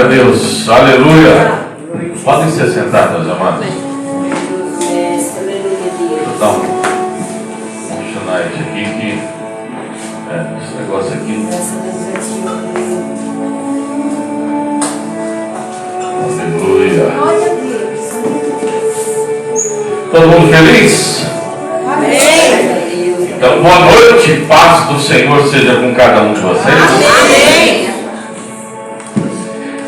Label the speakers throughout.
Speaker 1: Glória a Deus, aleluia. Podem se sentar, meus amados. Então, vamos funcionar isso aqui, esse negócio aqui. Aleluia. Todo mundo feliz? Amém. Então, boa noite, paz do Senhor seja com cada um de vocês. Amém.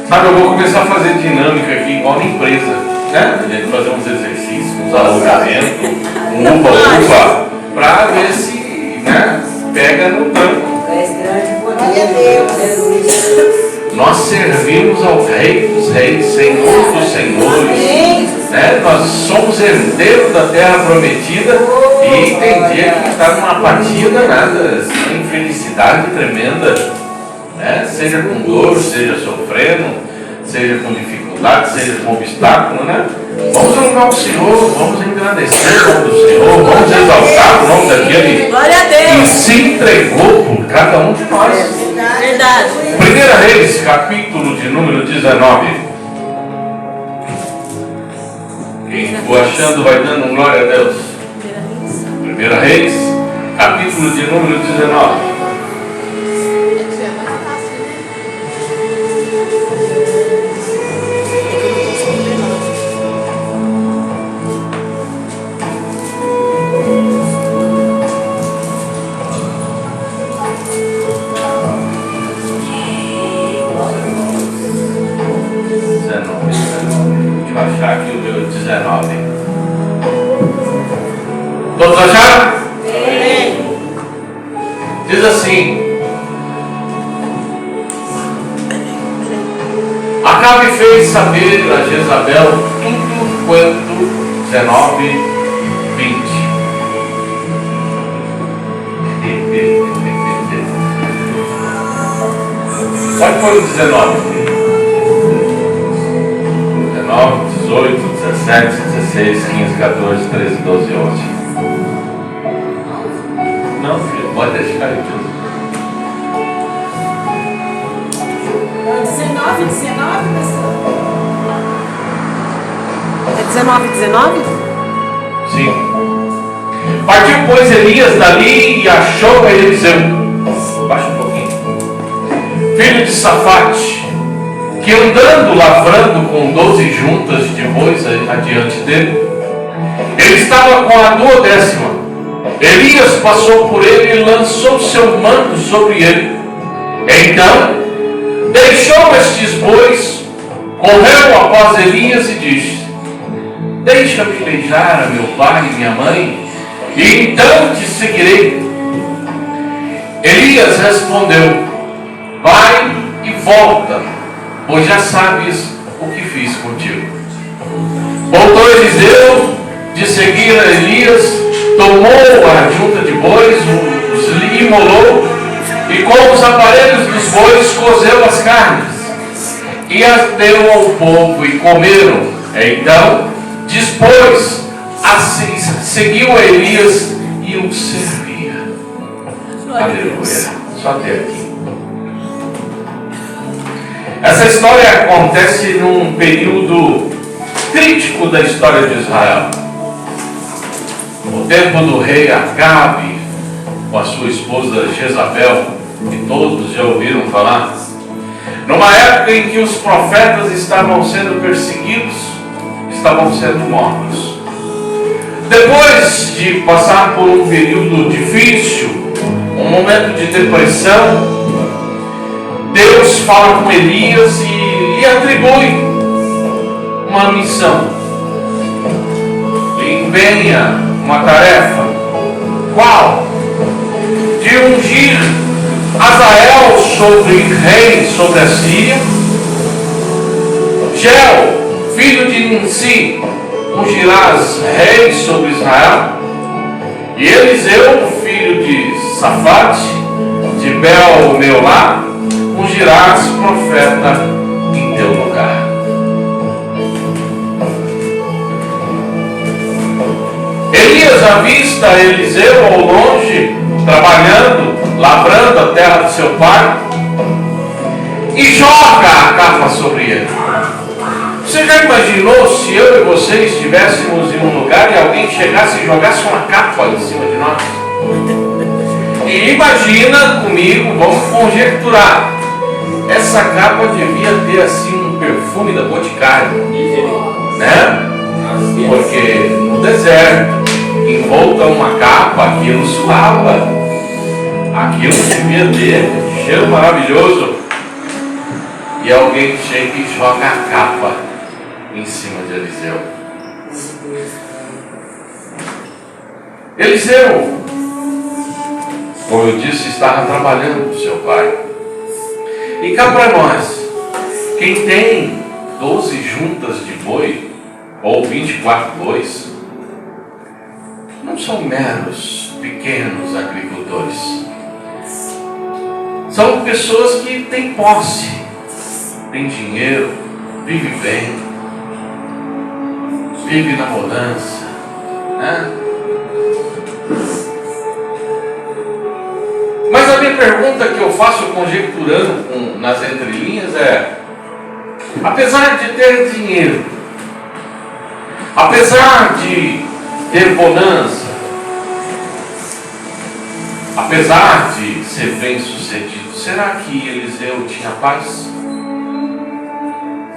Speaker 1: Sabe, eu vou começar a fazer dinâmica aqui igual na empresa, né? A gente fazer uns exercícios, uns alongamentos, upa, para ver se, né, pega no banco. Nós servimos ao Rei dos Reis, Senhor dos Senhores, né? Nós somos herdeiros da terra prometida e tem dia que está numa apatia danada, infelicidade tremenda, né? Seja com dor, seja sofrendo, seja com dificuldade, seja com obstáculo, né? Vamos louvar o Senhor, vamos engrandecer o nome do Senhor, vamos exaltar o nome daquele que se entregou por cada um de nós.
Speaker 2: Verdade.
Speaker 1: 1 Reis, capítulo de número 19. Quem for achando vai dando glória a Deus. 1 Reis, capítulo de número 19. Aqui o meu 19. Todos acharam? Sim. Diz assim: Acabe fez saber a Jezabel tudo quanto 19, 20. Pode pôr o 19. 19, 18, 17, 16, 15, 14, 13, 12, 11. Não, filho, pode deixar aí.
Speaker 2: 19, pessoal? É 19, 19?
Speaker 1: Sim. Partiu, pois, Elias dali e achou a Eliseu. Baixa um pouquinho. Filho de Safate, que andando lavrando com 12 juntas de bois adiante dele, ele estava com a 12ª. Elias passou por ele e lançou seu manto sobre ele. Então deixou estes bois, correu após Elias e disse: Deixa-me beijar a meu pai e minha mãe, e então te seguirei. Elias respondeu: Vai e volta, pois já sabes o que fiz contigo. Voltou Eliseu de seguir a Elias, tomou a junta de bois, os imolou, e com os aparelhos dos bois cozeu as carnes, e as deu ao povo, e comeram. Então dispôs, assim, seguiu a Elias e o servia. Aleluia. Só até aqui. Essa história acontece num período crítico da história de Israel. O tempo do rei Acabe, com a sua esposa Jezabel, que todos já ouviram falar. Numa época em que os profetas estavam sendo perseguidos, estavam sendo mortos. Depois de passar por um período difícil, um momento de depressão, Deus fala com Elias e lhe atribui uma missão. Lhe empenha uma tarefa. Qual? De ungir Azael sobre rei sobre a Síria, Gel, filho de Ninsi, ungirás rei sobre Israel, e Eliseu, filho de Safate, de Bel-Meolá, ungirás profeta em teu lugar. Elias avista Eliseu ao longe, trabalhando, lavrando a terra de seu pai, e joga a capa sobre compreendo. Você já imaginou se eu e você estivéssemos em um lugar e alguém chegasse e jogasse uma capa em cima de nós? E imagina comigo, vamos conjecturar. Essa capa devia ter assim um perfume da Boticário, né? Porque no deserto, envolta uma capa, aquilo suava. Aquilo devia ter um cheiro maravilhoso. E alguém chega e joga a capa em cima de Eliseu. Eliseu, como eu disse, estava trabalhando com seu pai. E cá para nós, quem tem 12 juntas de boi, ou 24 bois, não são meros pequenos agricultores. São pessoas que têm posse, têm dinheiro, vivem bem, vivem na bonança, né? Mas a minha pergunta que eu faço conjecturando nas entrelinhas é: apesar de ter dinheiro, apesar de ter bonança, apesar de ser bem sucedido, será que Eliseu tinha paz?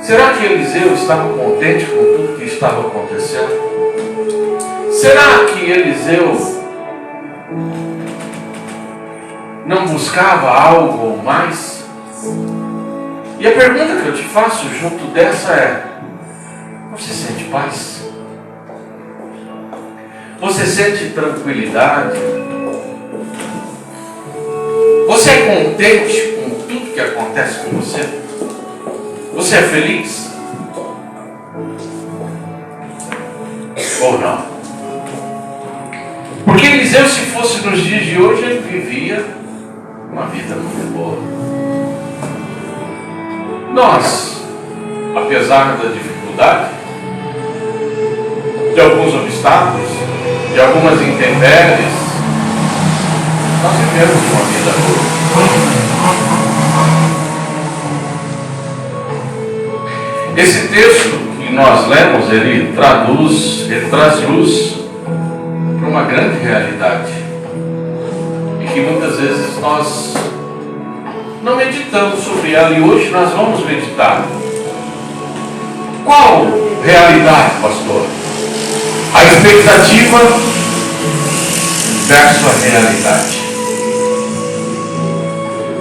Speaker 1: Será que Eliseu estava contente com tudo que estava acontecendo? Será que Eliseu não buscava algo mais? E a pergunta que eu te faço junto dessa é: você sente paz? Você sente tranquilidade? Você é contente com tudo que acontece com você? Você é feliz? Ou não? Porque Eliseu, se fosse nos dias de hoje, ele vivia uma vida muito boa. Nós, apesar da dificuldade, de alguns obstáculos, de algumas intempéries, nós vivemos uma vida boa. Esse texto que nós lemos, ele traz luz para uma grande realidade e que muitas vezes nós não meditamos sobre ela, e hoje nós vamos meditar. Qual realidade, pastor? A expectativa versus a realidade.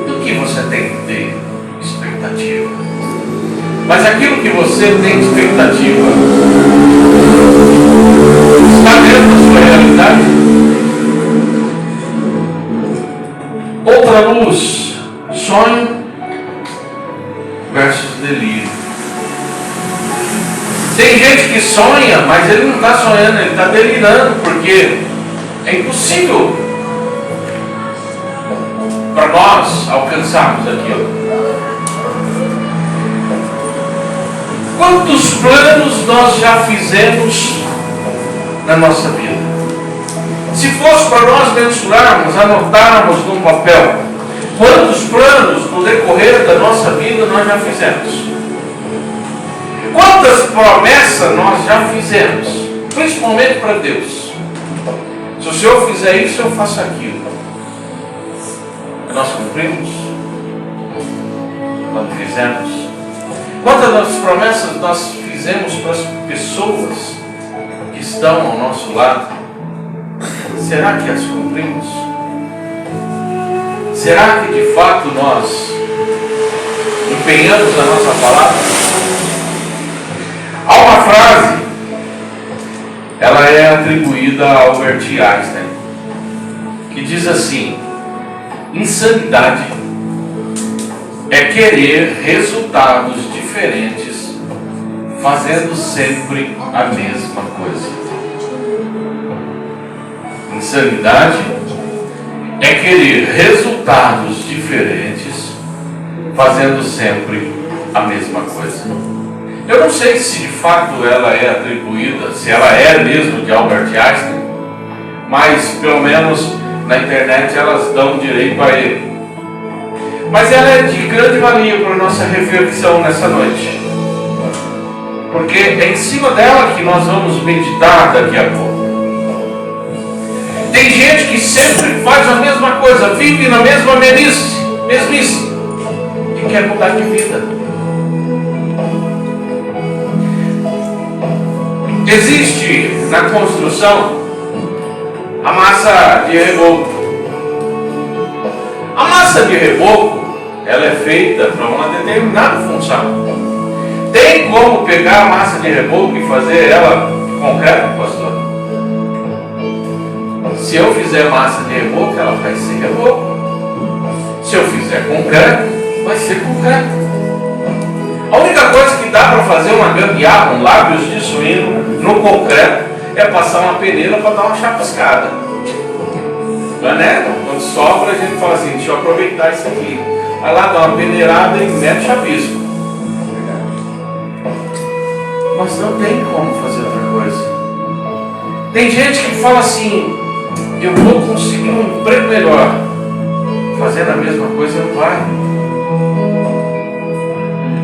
Speaker 1: Do que você tem que ter expectativa? Mas aquilo que você tem expectativa está dentro da sua realidade? Outra luz: sonho versus delírio. Tem gente que sonha, mas ele não está sonhando, ele está delirando, porque é impossível para nós alcançarmos aquilo. Quantos planos nós já fizemos na nossa vida? Se fosse para nós mensurarmos, anotarmos num papel, quantos planos no decorrer da nossa vida nós já fizemos? Quantas promessas nós já fizemos? Principalmente para Deus. Se o Senhor fizer isso, eu faço aquilo. Nós cumprimos? Quando fizemos? Quantas das promessas nós fizemos para as pessoas que estão ao nosso lado? Será que as cumprimos? Será que de fato nós empenhamos a nossa palavra? Há uma frase, ela é atribuída a Albert Einstein, que diz assim: insanidade é querer resultados diferentes fazendo sempre a mesma coisa. Insanidade é querer resultados diferentes fazendo sempre a mesma coisa. Eu não sei se de fato ela é atribuída, se ela é mesmo de Albert Einstein, mas pelo menos na internet elas dão direito a ele. Mas ela é de grande valia para a nossa reflexão nessa noite. Porque é em cima dela que nós vamos meditar daqui a pouco. Tem gente que sempre faz a mesma coisa, vive na mesma mesmice, e quer mudar de vida. Existe na construção a massa de reboco. A massa de reboco, ela é feita para uma determinada função. Tem como pegar a massa de reboco e fazer ela de concreto, pastor? Se eu fizer massa de reboco, ela vai ser reboco. Se eu fizer concreto, vai ser concreto. A única coisa que dá para fazer uma gambiarra, um lábios de suíno no concreto, é passar uma peneira para dar uma chapiscada. Né? Quando sobra, a gente fala assim, deixa eu aproveitar isso aqui. Vai lá, dá uma peneirada e mete chapisco. Mas não tem como fazer outra coisa. Tem gente que fala assim, eu vou conseguir um emprego melhor. Fazendo a mesma coisa não vai.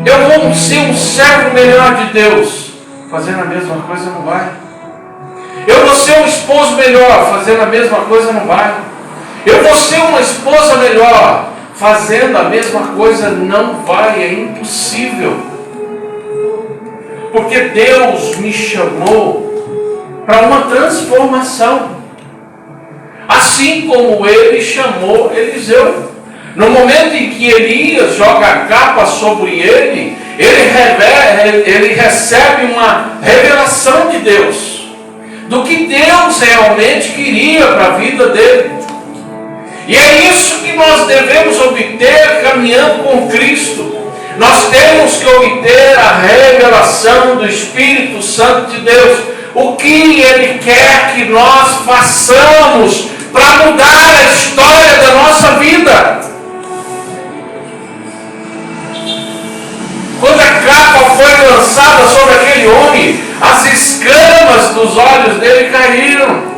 Speaker 1: Eu vou ser um servo melhor de Deus. Fazendo a mesma coisa não vai. Eu vou ser um esposo melhor. Fazendo a mesma coisa não vai. Eu vou ser uma esposa melhor. Fazendo a mesma coisa não vai. É impossível. Porque Deus me chamou para uma transformação. Assim como Ele chamou Eliseu. No momento em que Elias joga a capa sobre ele, ele recebe uma revelação de Deus. Do que Deus realmente queria para a vida dele. E é isso que nós devemos obter caminhando com Cristo. Nós temos que obter a revelação do Espírito Santo de Deus. O que Ele quer que nós façamos para mudar a história da nossa vida. Quando a capa foi lançada sobre aquele homem, as escamas dos olhos dele caíram.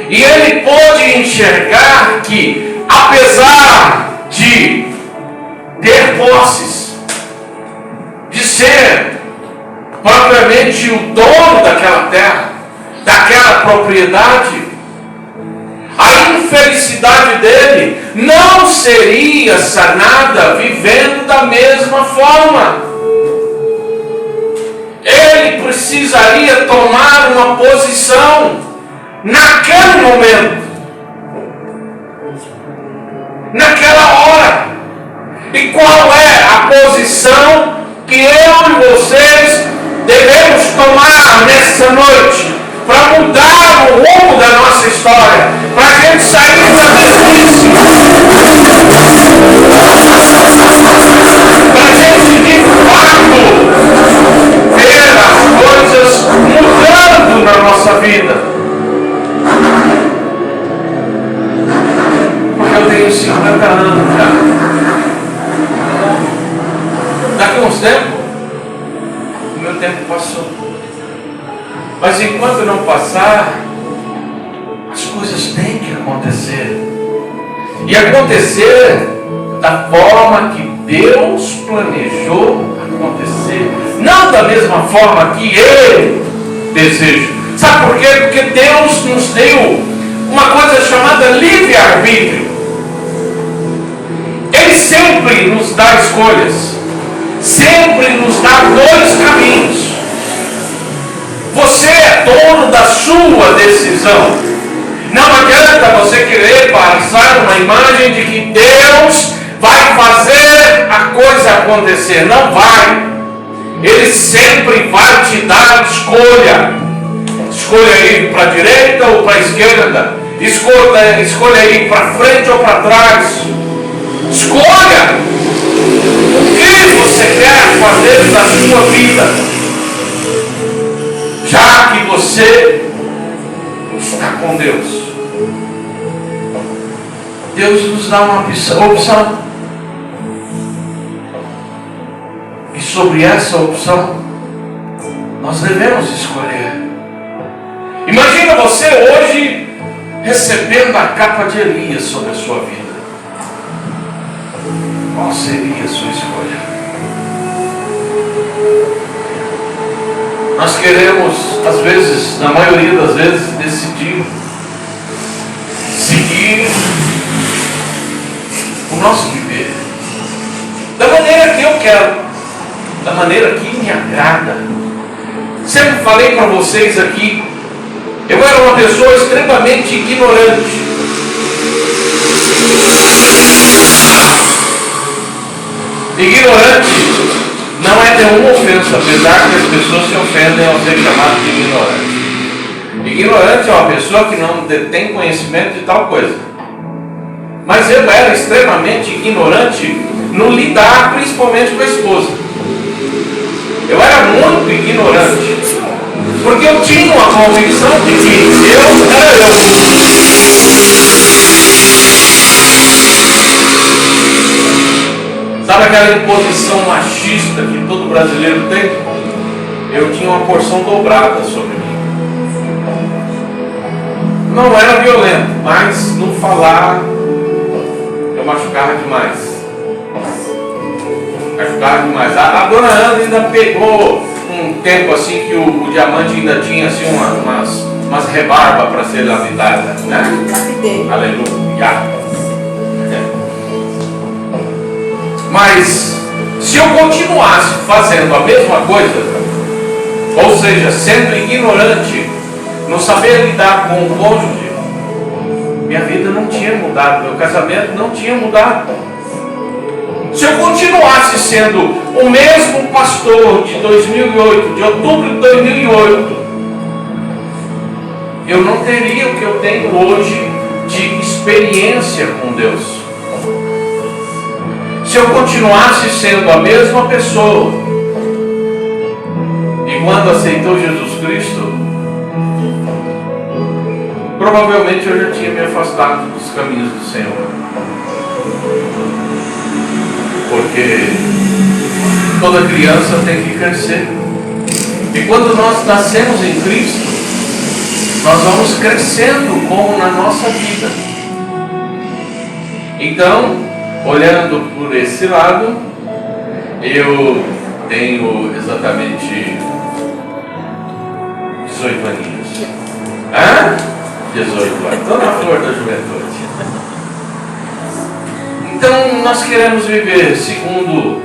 Speaker 1: E ele pôde enxergar que, apesar de ter posses, de ser propriamente o dono daquela terra, daquela propriedade, a infelicidade dele não seria sanada vivendo da mesma forma. Ele precisaria tomar uma posição naquele momento, naquela hora. E qual é a posição que eu e vocês devemos tomar nessa noite para mudar o rumo da nossa história, para a gente sair da mesmice, para a gente de fato ver as coisas mudando na nossa vida. Porque eu tenho 50 anos já. Daqui a uns tempos, o meu tempo passou. Mas enquanto não passar, as coisas têm que acontecer. E acontecer da forma que Deus planejou acontecer. Não da mesma forma que Ele deseja. Sabe por quê? Porque Deus nos deu uma coisa chamada livre-arbítrio. Ele sempre nos dá escolhas. Sempre nos dá dois caminhos. Você é dono da sua decisão. Não adianta você querer passar uma imagem de que Deus vai fazer a coisa acontecer. Não vai. Ele sempre vai te dar escolha. Escolha ir para a direita ou para a esquerda. Escolha ir para frente ou para trás. Escolha o que você quer fazer na sua vida. Já que você está com Deus. Deus nos dá uma opção. E sobre essa opção, nós devemos escolher. Imagina você hoje recebendo a capa de Elias sobre a sua vida. qual seria a sua escolha? Nós queremos, às vezes, na maioria das vezes, decidir seguir o nosso viver da maneira que eu quero, da maneira que me agrada. Sempre falei para vocês aqui, eu era uma pessoa extremamente ignorante. Ignorante não é nenhuma ofensa, apesar que as pessoas se ofendem ao ser chamado de ignorante. Ignorante é uma pessoa que não detém conhecimento de tal coisa. Mas eu era extremamente ignorante no lidar, principalmente com a esposa. Eu era muito ignorante, porque eu tinha uma convicção de que eu era eu. Sabe aquela imposição machista que todo brasileiro tem? Eu tinha uma porção dobrada sobre mim. Não era violento, mas no falar eu machucava demais. Machucava demais. A dona Ana ainda pegou um tempo assim que o diamante ainda tinha assim umas rebarbas para ser lapidada, né? Aleluia. Mas se eu continuasse fazendo a mesma coisa, ou seja, sendo ignorante, não saber lidar com o cônjuge, minha vida não tinha mudado, meu casamento não tinha mudado. Se eu continuasse sendo o mesmo pastor de 2008, de outubro de 2008, eu não teria o que eu tenho hoje de experiência com Deus. Se eu continuasse sendo a mesma pessoa, e quando aceitou Jesus Cristo, provavelmente eu já tinha me afastado dos caminhos do Senhor. Porque toda criança tem que crescer. E quando nós nascemos em Cristo, nós vamos crescendo como na nossa vida. Então, olhando por esse lado, eu tenho exatamente 18 aninhos. Hã? 18 anos. Estou na flor da juventude. Então, nós queremos viver segundo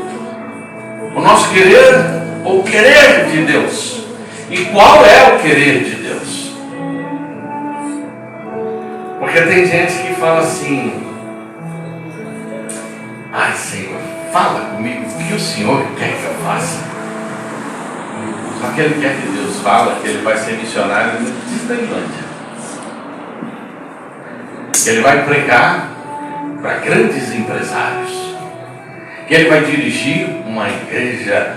Speaker 1: o nosso querer ou o querer de Deus. E qual é o querer de Deus? Porque tem gente que fala assim: ai, Senhor, fala comigo o que o Senhor quer que eu faça. Só que ele quer que Deus fala que ele vai ser missionário no Islândia. Que ele vai pregar para grandes empresários. Que ele vai dirigir uma igreja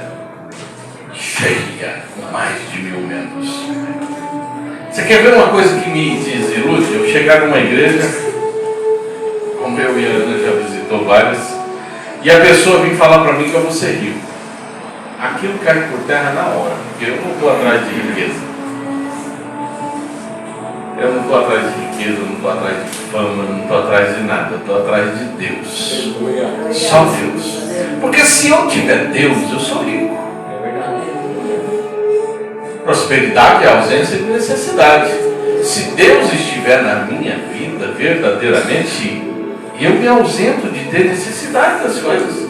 Speaker 1: cheia, com mais de 1000 membros. Você quer ver uma coisa que me desilude? Eu chegar numa igreja, como eu e a Ana já visitou várias, e a pessoa vir falar para mim que eu vou ser rico. Aquilo cai por terra na hora, porque eu não estou atrás de riqueza. Eu não estou atrás de riqueza, eu não estou atrás de fama, eu não estou atrás de nada, eu estou atrás de Deus. Só Deus. Porque se eu tiver Deus, eu sou rico. Prosperidade é ausência de necessidade. Se Deus estiver na minha vida verdadeiramente, eu me ausento de ter necessidade das coisas.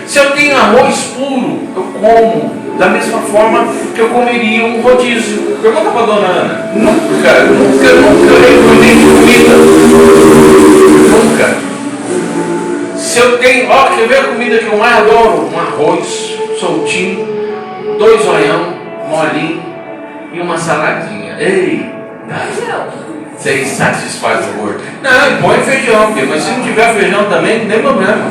Speaker 1: Se eu tenho arroz puro, eu como da mesma forma que eu comeria um rodízio. Pergunta para a dona Ana. Nunca recomendei de comida. Nunca. Se eu tenho, quer ver a comida que eu mais adoro? Um arroz soltinho, 2 zoião, molinho e uma saladinha. Ei, você satisfaz o gordo. Não, põe feijão, mas se não tiver feijão também, não tem problema.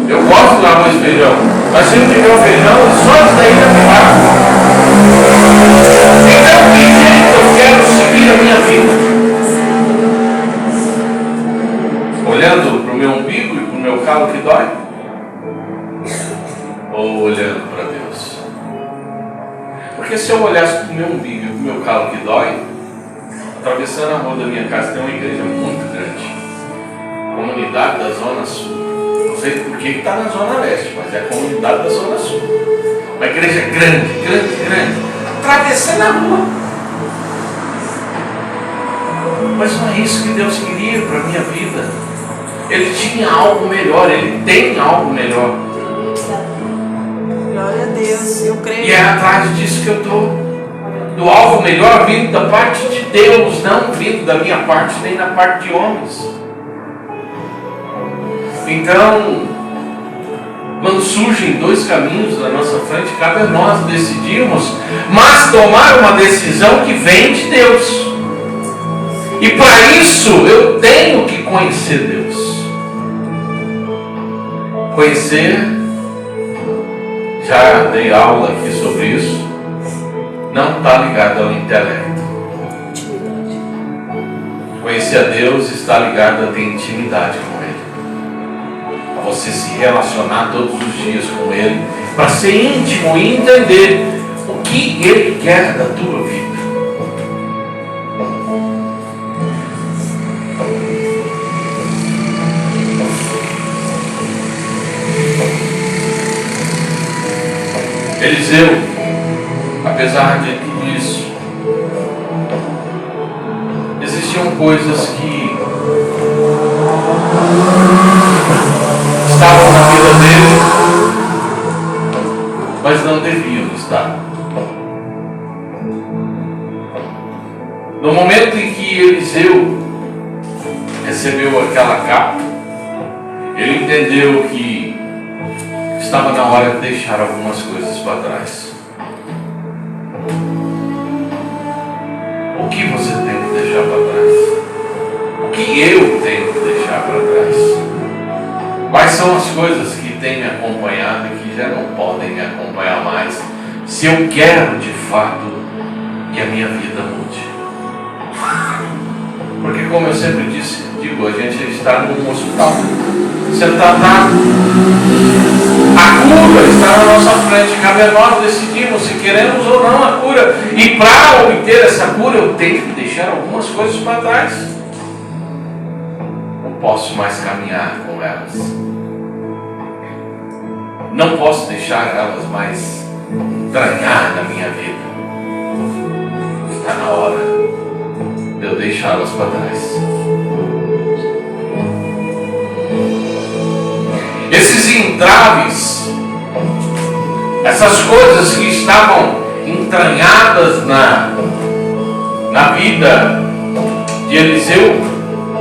Speaker 1: Eu gosto do arroz e feijão, mas se não tiver o feijão, só isso daí já me basta. Então, que jeito eu quero seguir a minha vida? Olhando para o meu umbigo e para o meu calo que dói? Ou olhando para Deus? Porque se eu olhasse para o meu umbigo e para o meu calo que dói, atravessando a rua da minha casa tem uma igreja muito grande, comunidade da Zona Sul. sei por que está na Zona Leste, mas é a comunidade da Zona Sul. Uma igreja grande, grande, grande. Atravessando a rua. Mas não é isso que Deus queria para a minha vida. Ele tinha algo melhor, Ele tem algo melhor.
Speaker 2: Glória a Deus, eu creio.
Speaker 1: E é atrás disso que eu estou. Do algo melhor vindo da parte de Deus, não vindo da minha parte, nem da parte de homens. Então, quando surgem dois caminhos na nossa frente, cabe a nós decidirmos, mas tomar uma decisão que vem de Deus. E para isso eu tenho que conhecer Deus. Conhecer, já dei aula aqui sobre isso, não está ligado ao intelecto. Conhecer a Deus está ligado a ter intimidade com Ele, a você se relacionar todos os dias com Ele, para ser íntimo e entender o que Ele quer da tua vida. Eliseu, apesar de tudo isso, existiam coisas que estavam na vida dele, mas não deviam estar. No momento em que Eliseu recebeu aquela capa, ele entendeu que estava na hora de deixar algumas coisas para trás. O que você tem que deixar para trás? O que eu tenho que deixar para trás? Quais são as coisas que têm me acompanhado e que já não podem me acompanhar mais, se eu quero de fato que a minha vida mude? Porque, como eu sempre digo, a gente está num hospital, sentado lá, a cura está na nossa frente, cabe a nós decidirmos se queremos ou não a cura. E para obter essa cura, eu tenho que deixar algumas coisas para trás. Não posso mais caminhar com elas. Não posso deixar elas mais entranhar na minha vida. Está na hora de eu deixá-las para trás. Esses entraves, essas coisas que estavam entranhadas na vida de Eliseu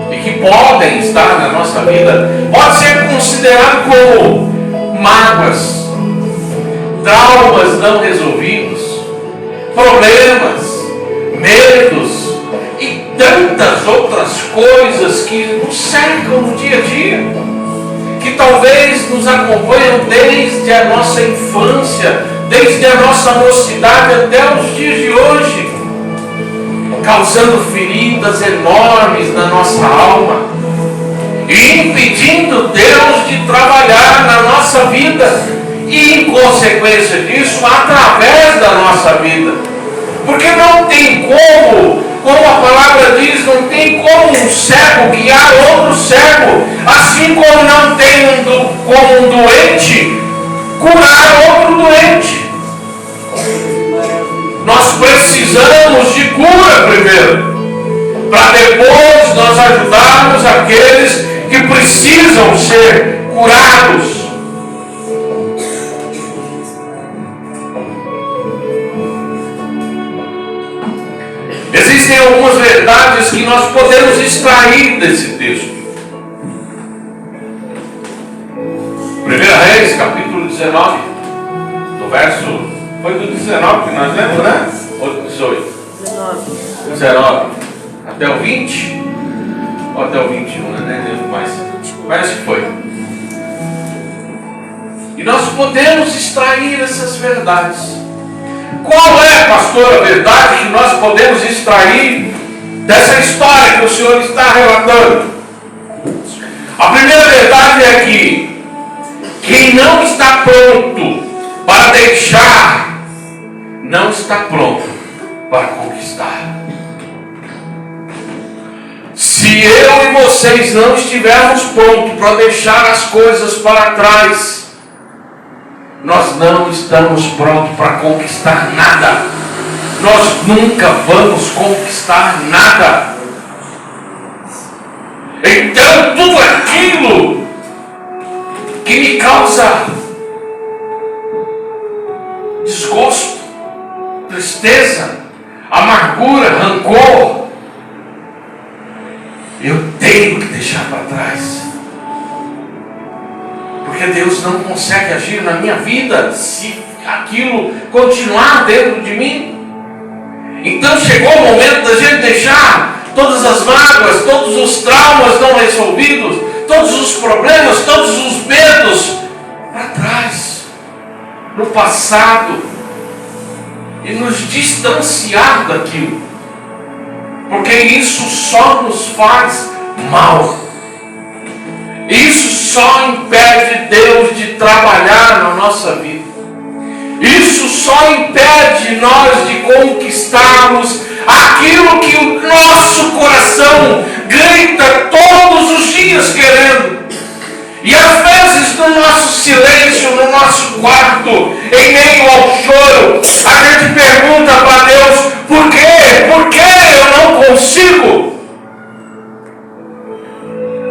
Speaker 1: e que podem estar na nossa vida, pode ser considerado como mágoas, traumas não resolvidos, problemas, medos e tantas outras coisas que nos cercam no dia a dia, que talvez nos acompanham desde a nossa infância, desde a nossa mocidade até os dias de hoje, causando feridas enormes na nossa alma e impedindo Deus de trabalhar na nossa vida e, em consequência disso, através da nossa vida. Porque não tem como a palavra diz, não tem como um cego guiar outro cego, assim como não tem como um doente curar outro doente. Nós precisamos de cura primeiro, para depois nós ajudarmos aqueles que precisam ser curados. Existem algumas verdades que nós podemos extrair desse texto. 1 Reis, capítulo 19, do verso, foi do 19 que nós lemos, né? Ou do 18? 19. Até o 20? Ou até o 21, né? Nem lembro mais. Parece que foi. E nós podemos extrair essas verdades. Qual é, pastor, a verdade que nós podemos extrair dessa história que o Senhor está relatando? A primeira verdade é que quem não está pronto para deixar, não está pronto para conquistar. Se eu e vocês não estivermos prontos para deixar as coisas para trás, nós não estamos prontos para conquistar nada. Nós nunca vamos conquistar nada. Então tudo aquilo que me causa desgosto, tristeza, amargura, rancor, eu tenho que deixar para trás. Porque Deus não consegue agir na minha vida se aquilo continuar dentro de mim. Então chegou o momento da gente deixar todas as mágoas, todos os traumas não resolvidos, todos os problemas, todos os medos para trás, no passado, e nos distanciar daquilo, porque isso só nos faz mal. Isso só impede Deus de trabalhar na nossa vida. Isso só impede nós de conquistarmos aquilo que o nosso coração grita todos os dias querendo. E às vezes no nosso silêncio, no nosso quarto, em meio ao choro, a gente pergunta para Deus: por quê? Por que eu não consigo?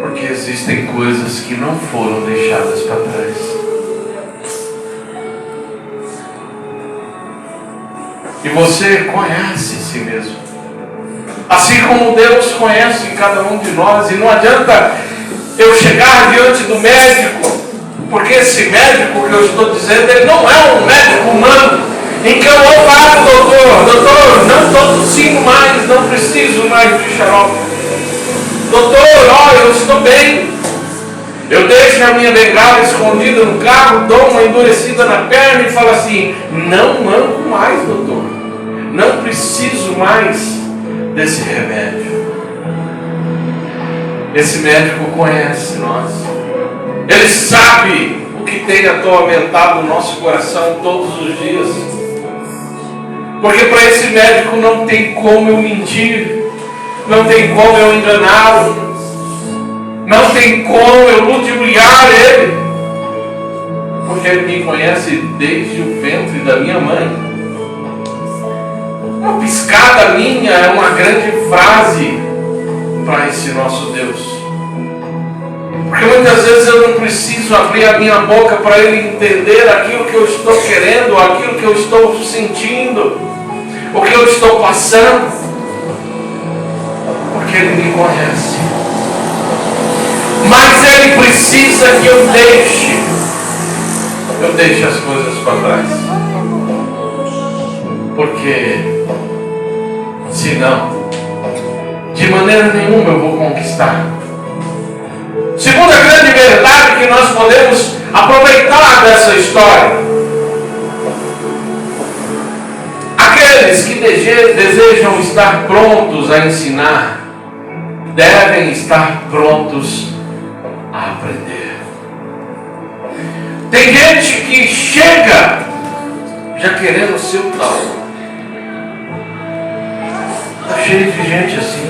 Speaker 1: Porque existem coisas que não foram deixadas para trás. E você conhece si mesmo, assim como Deus conhece cada um de nós. E não adianta eu chegar diante do médico, porque esse médico que eu estou dizendo, ele não é um médico humano, em que eu vou falar: doutor, não estou tossindo mais, não preciso mais de xarope. Doutor, eu estou bem. Eu deixo a minha bengala escondida no carro, dou uma endurecida na perna e falo assim: não manco mais, doutor. Não preciso mais desse remédio. Esse médico conhece nós. Ele sabe o que tem atormentado o nosso coração todos os dias. Porque para esse médico não tem como eu mentir, não tem como eu enganá-lo, não tem como eu ludibriar ele, porque ele me conhece desde o ventre da minha mãe. Uma piscada minha é uma grande frase para esse nosso Deus. Porque muitas vezes eu não preciso abrir a minha boca para ele entender aquilo que eu estou querendo, aquilo que eu estou sentindo, o que eu estou passando, porque ele me conhece. Mas ele precisa que eu deixe as coisas para trás. Porque senão, de maneira nenhuma eu vou conquistar. Segunda grande verdade que nós podemos aproveitar dessa história: aqueles que desejam estar prontos a ensinar, devem estar prontos a aprender. Tem gente que chega já querendo o seu tal. Está cheio de gente assim.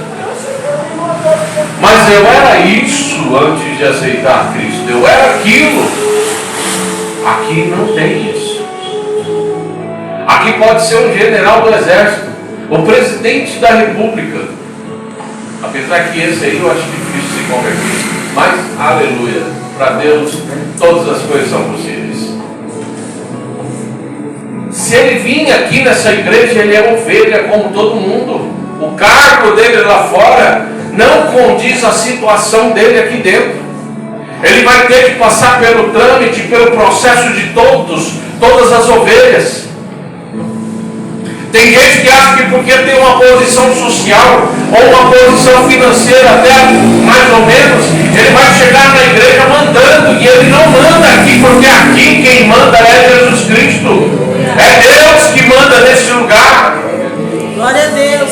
Speaker 1: Mas eu era isso antes de aceitar Cristo. Eu era aquilo. Aqui não tem isso. Aqui pode ser um general do exército, o presidente da república. Apesar que esse aí eu acho difícil se converter. Mas, aleluia, para Deus todas as coisas são possíveis. Se ele vir aqui nessa igreja, ele é ovelha como todo mundo. O cargo dele lá fora não condiz a situação dele aqui dentro. Ele vai ter que passar pelo trâmite, pelo processo de todas as ovelhas. Tem gente que acha que porque tem uma posição social ou uma posição financeira até mais ou menos, ele vai chegar na igreja mandando, e ele não manda aqui, porque aqui quem manda é Jesus Cristo. É Deus que manda nesse lugar.
Speaker 2: Glória a Deus.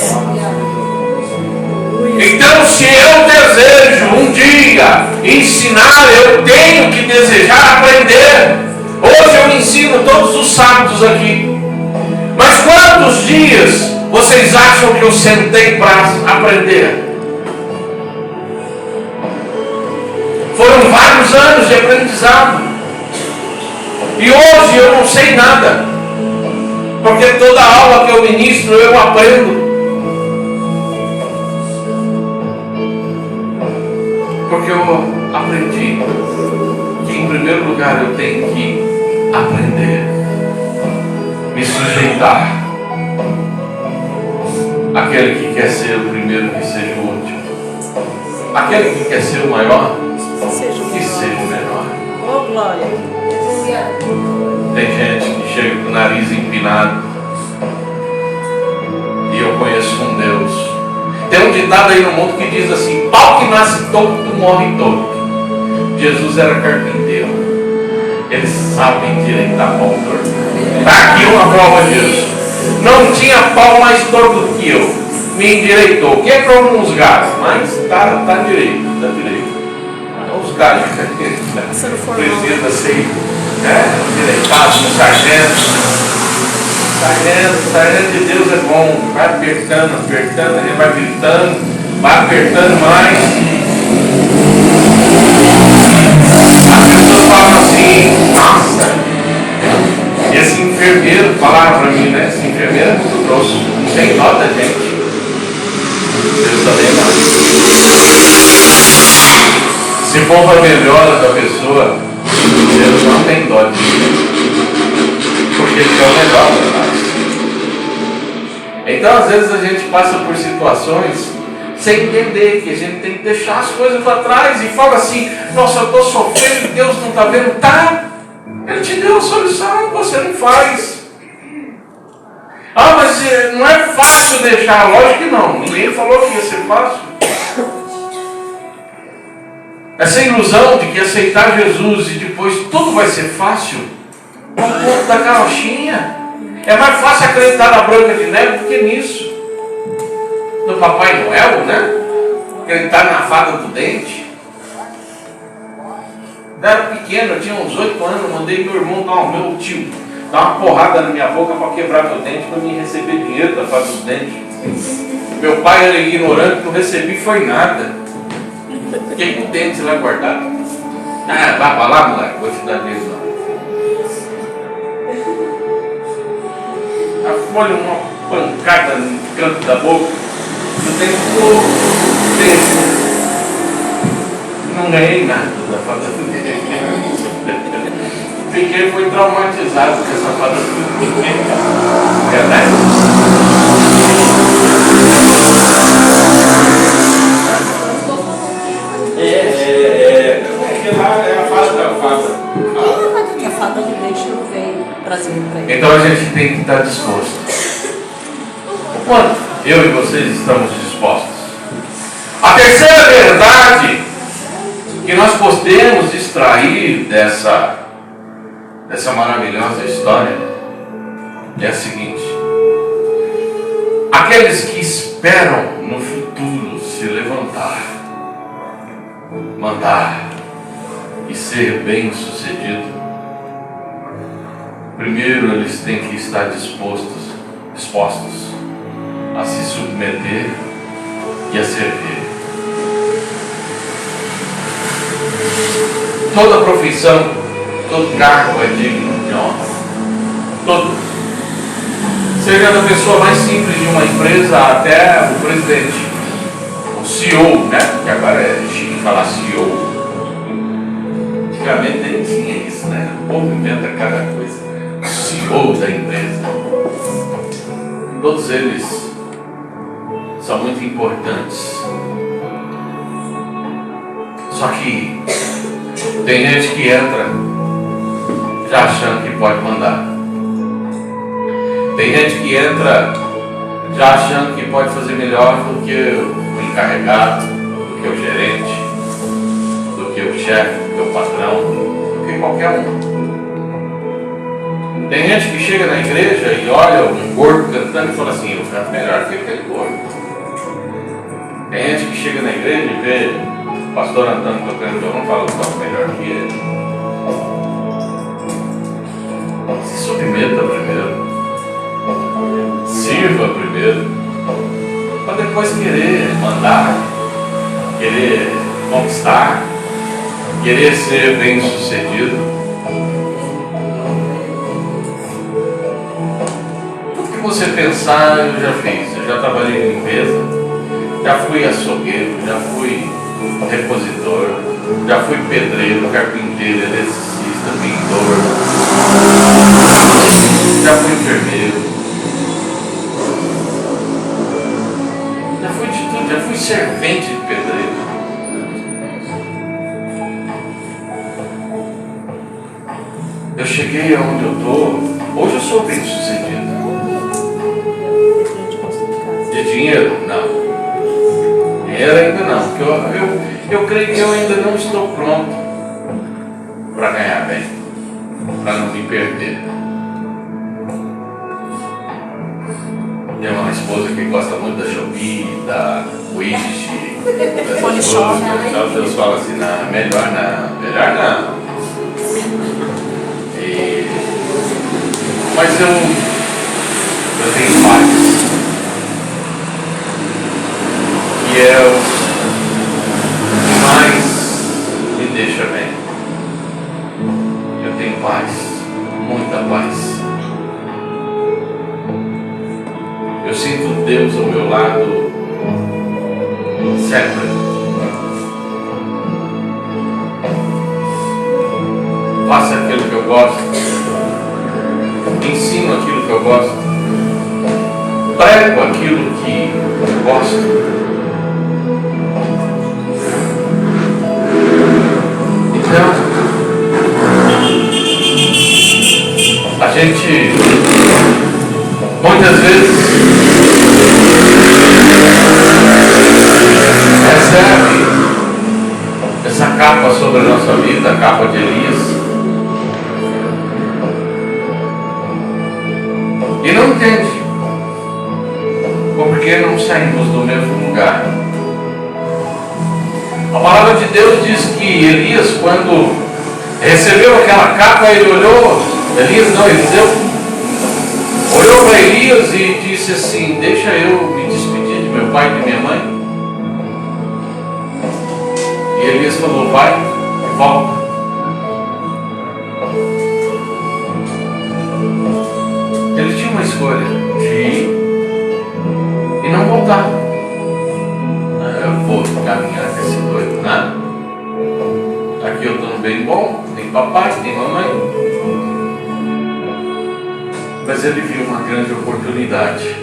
Speaker 1: Então, se eu desejo um dia ensinar, eu tenho que desejar aprender. Hoje eu ensino todos os sábados aqui. Mas quantos dias vocês acham que eu sentei para aprender? Foram vários anos de aprendizado. E hoje eu não sei nada. Porque toda aula que eu ministro eu aprendo. Porque eu aprendi que em primeiro lugar eu tenho que aprender, me sujeitar. Aquele que quer ser o primeiro, que seja o último. Aquele que quer ser o maior, que seja o menor.
Speaker 2: Oh, glória.
Speaker 1: Tem gente que chega com o nariz empinado. E eu conheço um Deus. Tem um ditado aí no mundo que diz assim: pau que nasce torto, morre torto. Jesus era carpinteiro. Ele sabe endireitar pau torto. Está aqui uma prova disso. Não tinha pau mais torto do que eu. Me endireitou. Quebrou uns galhos, mas está direito. Está direito. Os galhos precisa ser endireitado no sargento. Sargento de Deus é bom. Vai apertando, ele vai gritando, vai apertando mais. As pessoas falam assim: nossa, esse enfermeiro, falaram para mim, né? Esse enfermeiro é muito grosso, não tem dó da gente. Deus também não. Se for para melhora da pessoa, Deus não tem dó de mim. Porque Ele é o melhor para nós. Então, às vezes, a gente passa por situações sem entender que a gente tem que deixar as coisas para trás e fala assim: nossa, eu estou sofrendo e Deus não está vendo. Tá, Ele te deu a solução, você não faz. Ah, mas não é fácil deixar. Lógico que não, ninguém falou que ia ser fácil. Essa ilusão de que aceitar Jesus e depois tudo vai ser fácil é um pouco da carochinha. É mais fácil acreditar na Branca de Neve do que nisso. No Papai Noel, né? Acreditar na fada do dente. Eu era pequeno, eu tinha uns 8 anos, eu mandei meu irmão, meu tio, dar uma porrada na minha boca para quebrar meu dente, para mim receber dinheiro da fada do dente. Meu pai era ignorante, não recebi foi nada. Fiquei com o dente lá guardado. Ah, vai para lá, moleque, vou te dar dinheiro lá. A folha, uma pancada no canto da boca, no dente todo, não ganhei nada da fada do dente. Fiquei, foi traumatizado com essa fada do dente. Verdade? Porque lá é a fada da fada.
Speaker 2: Que a fada do dente não veio trazendo para ele.
Speaker 1: Então a gente tem que estar disposto. O quanto eu e vocês estamos dispostos? A terceira verdade que nós podemos extrair dessa maravilhosa história é a seguinte: aqueles que esperam no futuro se levantar, mandar e ser bem-sucedido, primeiro eles têm que estar dispostos a se submeter e a servir. Toda profissão, todo cargo é digno de honra. Todo. Seja da pessoa mais simples de uma empresa até o presidente, o CEO, né? Que agora é chique falar CEO. Antigamente nem tinha isso, né? O povo inventa cada coisa. O CEO da empresa. Todos eles são muito importantes. Só que tem gente que entra já achando que pode mandar. Tem gente que entra já achando que pode fazer melhor do que o encarregado, do que o gerente, do que o chefe, do que o patrão, do que qualquer um. Tem gente que chega na igreja e olha um gordo cantando e fala assim: eu canto melhor que aquele gordo. Tem gente que chega na igreja e vê o pastor Antônio tocando violão e fala: eu toco melhor que ele. Se submeta primeiro. Sirva primeiro, para depois querer mandar, querer conquistar, querer ser bem sucedido. Tudo que você pensar eu já fiz. Eu já trabalhei em limpeza, já fui açougueiro, já fui repositor, já fui pedreiro, carpinteiro, eletricista, pintor, já fui enfermeiro, já fui de tudo, já fui servente de pedreiro. Eu cheguei aonde eu estou, hoje eu sou bem sucedido. De dinheiro? Não. Dinheiro ainda não, porque eu creio que eu ainda não estou pronto para ganhar bem, para não me perder. Tenho uma esposa que gosta muito da Shopee, da Wish, dessas coisas. Deus fala assim, não, melhor não. Mas eu tenho paz. E é o que mais me deixa bem. Eu tenho paz, muita paz. Eu sinto Deus ao meu lado sempre. Faço aquilo que eu gosto, ensino aquilo que eu gosto, prego aquilo que eu gosto. Então, a gente muitas vezes recebe essa capa sobre a nossa vida, a capa de Elias, e não entende por que não saímos do mesmo lugar. A palavra de Deus diz que Elias, quando recebeu aquela capa, ele olhou, Eliseu, olhou para Elias e disse assim: deixa eu me despedir de meu pai e de minha mãe. E Elias falou: vai, volta. Ele tinha uma escolha de ir e não voltar. Eu vou caminhar com esse doido, nada. Aqui eu estou bem bom, tem papai, tem mamãe. Mas ele viu uma grande oportunidade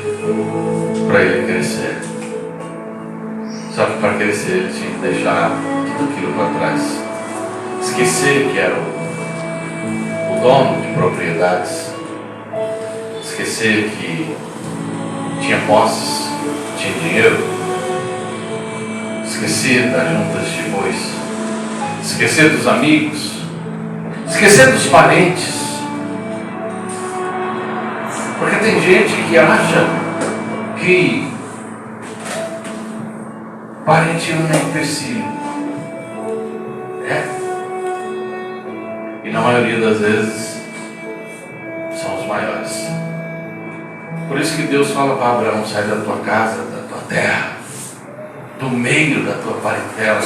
Speaker 1: para ele crescer. Só que para crescer ele tinha que deixar tudo aquilo para trás. Esquecer que era o dono de propriedades. Esquecer que tinha posses, tinha dinheiro. Esquecer das juntas de bois. Esquecer dos amigos. Esquecer dos parentes. Porque tem gente que acha que parente não é empecilho. É. E na maioria das vezes são os maiores. Por isso que Deus fala para Abraão: sai da tua casa, da tua terra, do meio da tua parentela,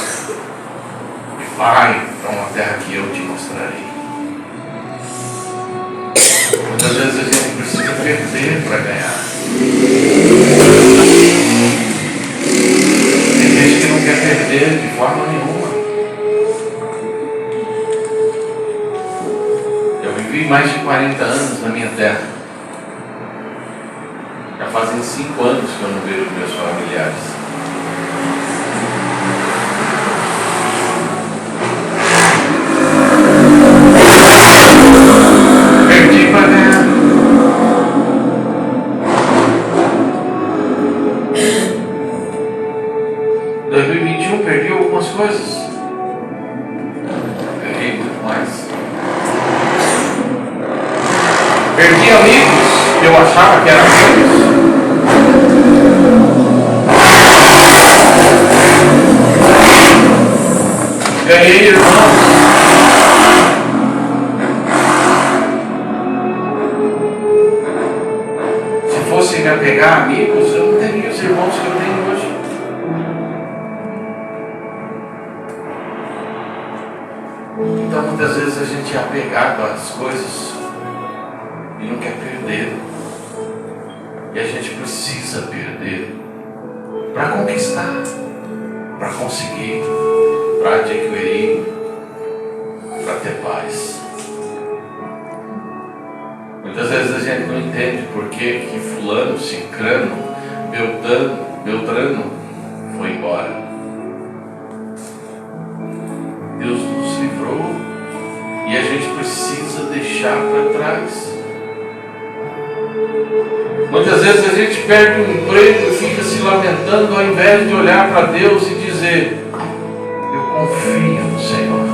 Speaker 1: e vai para uma terra que eu te mostrarei. Muitas vezes a gente precisa perder para ganhar. Tem gente que não quer perder de forma nenhuma. Eu vivi mais de 40 anos na minha terra. Já fazem 5 anos que eu não vejo meus familiares. Perdi para ganhar. Em 2021 perdi algumas coisas. Perdi muito mais. Perdi amigos que eu achava que eram amigos. Ganhei irmãos. Se fosse me apegar a amigos, eu não teria os irmãos que eu tenho hoje. Muitas vezes a gente é apegado às coisas e não quer perder. E a gente precisa perder para conquistar, para conseguir, para adquirir, para ter paz. Muitas vezes a gente não entende por que fulano, cicrano, beltrano foi embora. Deus nos livrou e a gente precisa deixar para trás. Muitas vezes a gente perde um emprego e fica se lamentando ao invés de olhar para Deus e dizer: eu confio no Senhor.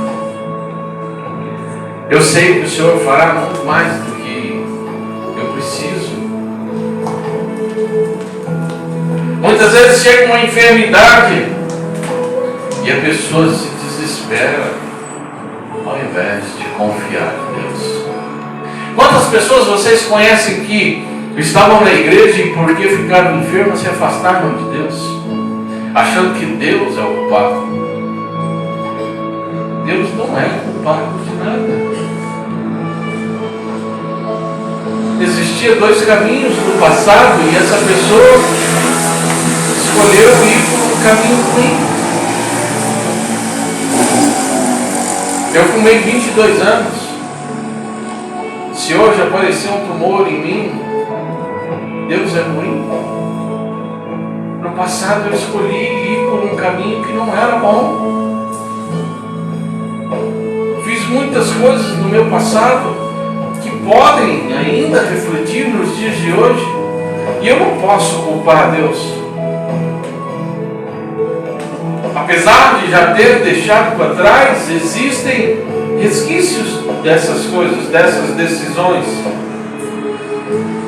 Speaker 1: Eu sei que o Senhor fará muito mais do que eu preciso. Muitas vezes chega uma enfermidade e a pessoa se desespera ao invés de confiar em Deus. Quantas pessoas vocês conhecem que estavam na igreja e porque ficaram enfermos se afastaram de Deus, achando que Deus é o culpado? Deus não é culpado de nada. Existia dois caminhos no passado e essa pessoa escolheu ir por um caminho ruim. Eu fumei 22 anos. Se hoje aparecer um tumor em mim, Deus é ruim? No passado eu escolhi ir por um caminho que não era bom. Fiz muitas coisas no meu passado que podem ainda refletir nos dias de hoje. E eu não posso culpar Deus. Apesar de já ter deixado para trás, existem resquícios dessas coisas, dessas decisões.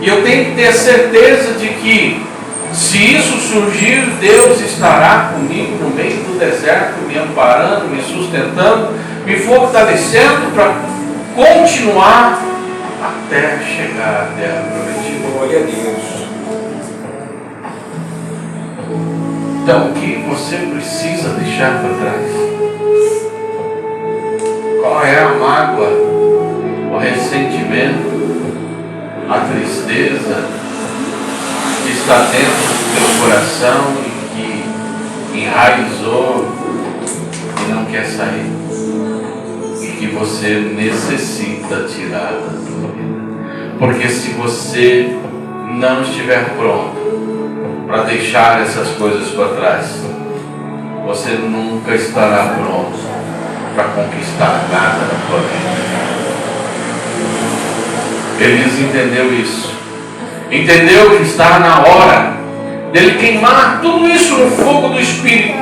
Speaker 1: E eu tenho que ter certeza de que, se isso surgir, Deus estará comigo no meio do deserto, me amparando, me sustentando, me fortalecendo para continuar até chegar à terra prometida.
Speaker 3: Glória a Deus.
Speaker 1: Então, o que você precisa deixar para trás? Qual é a mágoa, o ressentimento, a tristeza que está dentro do teu coração e que enraizou e não quer sair? E que você necessita tirar da sua vida. Porque se você não estiver pronto para deixar essas coisas para trás, você nunca estará pronto para conquistar nada na sua vida. Elias entendeu isso. Entendeu que está na hora dele queimar tudo isso no fogo do Espírito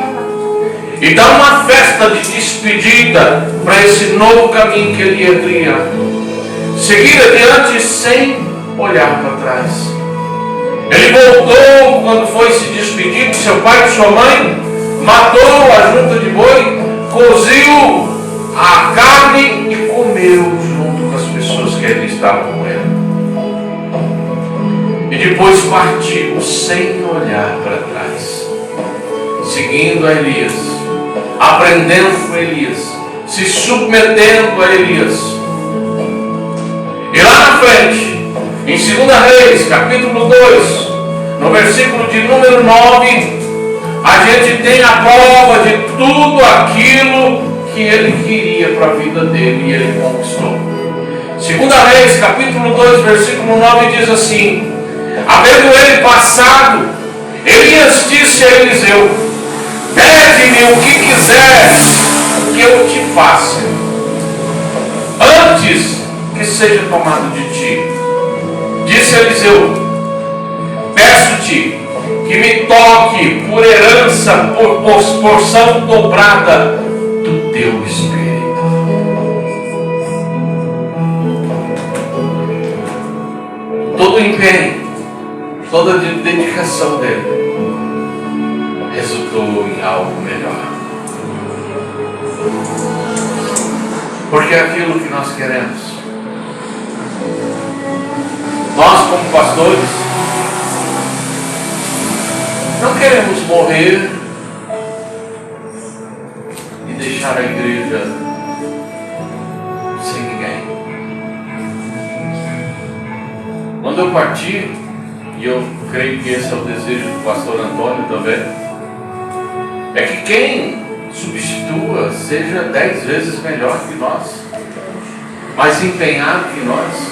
Speaker 1: e dar uma festa de despedida para esse novo caminho que ele ia trilhar. Seguir adiante sem olhar para trás. Ele voltou quando foi se despedir de seu pai e de sua mãe, matou a junta de boi, coziu a carne e comeu junto com as pessoas que ali estavam com ele. E depois partiu sem olhar para trás, seguindo a Elias, aprendendo com Elias, se submetendo a Elias. E lá na frente, em 2 Reis, capítulo 2, no versículo de número 9, a gente tem a prova de tudo aquilo que ele queria para a vida dele e ele conquistou. 2 Reis, capítulo 2, versículo 9 diz assim: havendo ele passado, Elias disse a Eliseu: pede-me o que quiseres que eu te faça, antes que seja tomado de ti. Disse Eliseu: peço-te que me toque por herança, por porção dobrada do teu espírito. Todo o empenho, toda a dedicação dele resultou em algo melhor. Porque é aquilo que nós queremos. Nós, como pastores, não queremos morrer e deixar a igreja Quando eu partir, e eu creio que esse é o desejo do pastor Antônio também, é que quem substitua seja 10 vezes melhor que nós, mais empenhado que nós,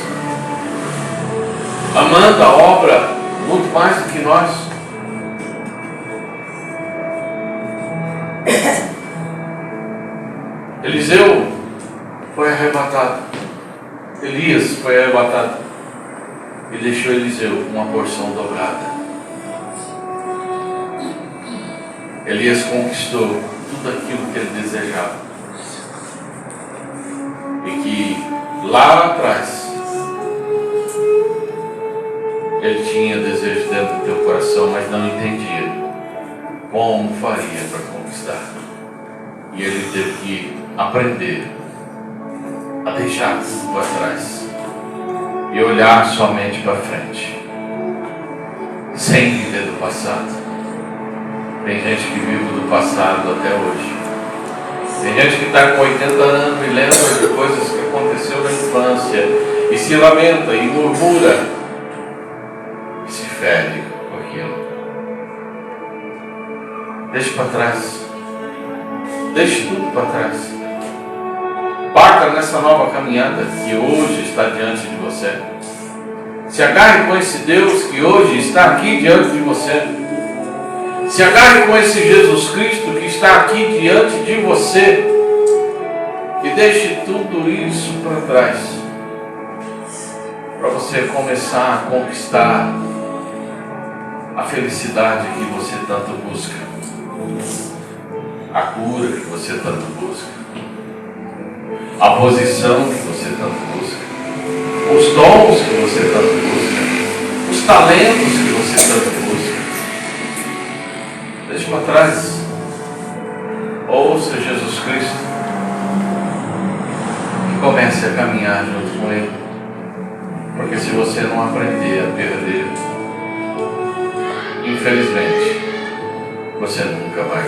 Speaker 1: amando a obra muito mais do que nós. Eliseu foi arrebatado, Elias foi arrebatado e deixou Eliseu com uma porção dobrada. Elias conquistou tudo aquilo que ele desejava, e que lá atrás ele tinha desejo dentro do teu coração, mas não entendia como faria para conquistar. E ele teve que aprender a deixar tudo para trás e olhar somente para frente, sem viver do passado. Tem gente que vive do passado até hoje. Tem gente que está com 80 anos e lembra de coisas que aconteceu na infância e se lamenta e murmura e se fere com aquilo. Deixe para trás. Deixe tudo para trás. Parta nessa nova caminhada que hoje está diante de você. Se agarre com esse Deus que hoje está aqui diante de você. Se agarre com esse Jesus Cristo que está aqui diante de você. E deixe tudo isso para trás, para você começar a conquistar a felicidade que você tanto busca, a cura que você tanto busca, a posição que você tanto busca, os dons que você tanto busca, os talentos que você tanto busca. Deixe para trás. Ouça Jesus Cristo e comece a caminhar junto com Ele, porque se você não aprender a perder, infelizmente você nunca vai